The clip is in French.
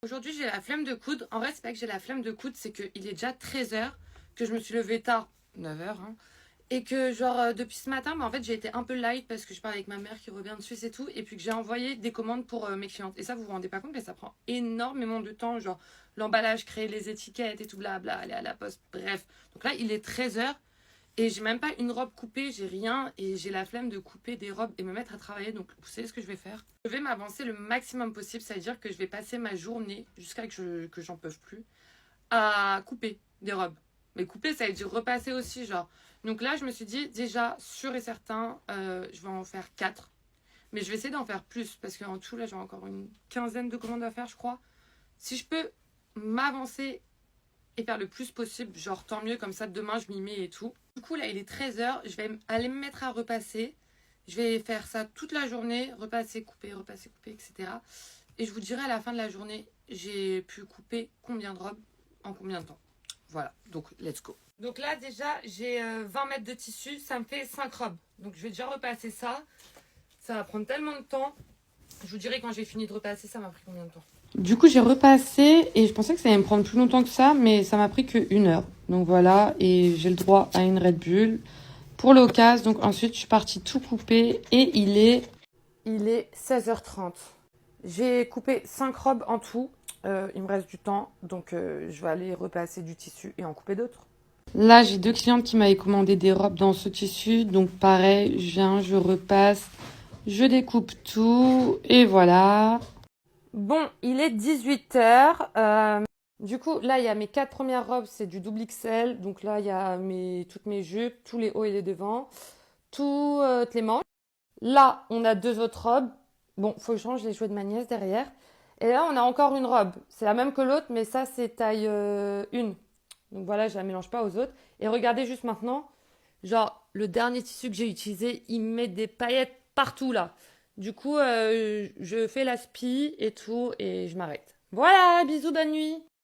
Aujourd'hui, j'ai la flemme de coudre. En vrai, c'est pas que j'ai la flemme de coudre, c'est qu'il est déjà 13h, que je me suis levée tard, 9h, hein, et que genre depuis ce matin, bah, en fait, j'ai été un peu light parce que je parle avec ma mère qui revient de Suisse et tout, et puis que j'ai envoyé des commandes pour mes clientes. Et ça, vous vous rendez pas compte, mais ça prend énormément de temps, genre l'emballage, créer les étiquettes et tout blabla, aller à la poste, bref. Donc là, il est 13h. Et j'ai même pas une robe coupée, j'ai rien. Et j'ai la flemme de couper des robes et me mettre à travailler. Donc vous savez ce que je vais faire? Je vais m'avancer le maximum possible. Ça veut dire que je vais passer ma journée, jusqu'à que j'en peux plus, à couper des robes. Mais couper, ça veut dire repasser aussi, genre. Donc là, je me suis dit, déjà, sûr et certain, je vais en faire 4. Mais je vais essayer d'en faire plus. Parce qu'en tout, là, j'ai encore une quinzaine de commandes à faire, je crois. Si je peux m'avancer et faire le plus possible, genre tant mieux, comme ça demain je m'y mets et tout. Du coup là il est 13h, je vais aller me mettre à repasser. Je vais faire ça toute la journée, repasser, couper, etc. Et je vous dirai à la fin de la journée, j'ai pu couper combien de robes en combien de temps. Voilà, donc let's go. Donc là déjà j'ai 20 mètres de tissu, ça me fait 5 robes. Donc je vais déjà repasser ça. Ça va prendre tellement de temps. Je vous dirai quand j'ai fini de repasser, ça m'a pris combien de temps. Du coup, j'ai repassé et je pensais que ça allait me prendre plus longtemps que ça, mais ça m'a pris que 1 heure. Donc voilà, et j'ai le droit à une Red Bull pour l'occasion. Donc ensuite, je suis partie tout couper et il est 16h30. J'ai coupé 5 robes en tout. Il me reste du temps, donc je vais aller repasser du tissu et en couper d'autres. Là, j'ai 2 clientes qui m'avaient commandé des robes dans ce tissu. Donc pareil, je viens, je repasse, je découpe tout et voilà. Bon, il est 18h. Du coup, là, il y a mes 4 premières robes, c'est du double XL. Donc là, il y a toutes mes jupes, tous les hauts et les devants, toutes les manches. Là, on a 2 autres robes. Bon, faut que je range les jouets de ma nièce derrière. Et là, on a encore une robe. C'est la même que l'autre, mais ça, c'est taille 1. Donc voilà, je la mélange pas aux autres. Et regardez juste maintenant, genre, le dernier tissu que j'ai utilisé, il met des paillettes partout là. Du coup, je fais la spie et tout, et je m'arrête. Voilà, bisous, bonne nuit.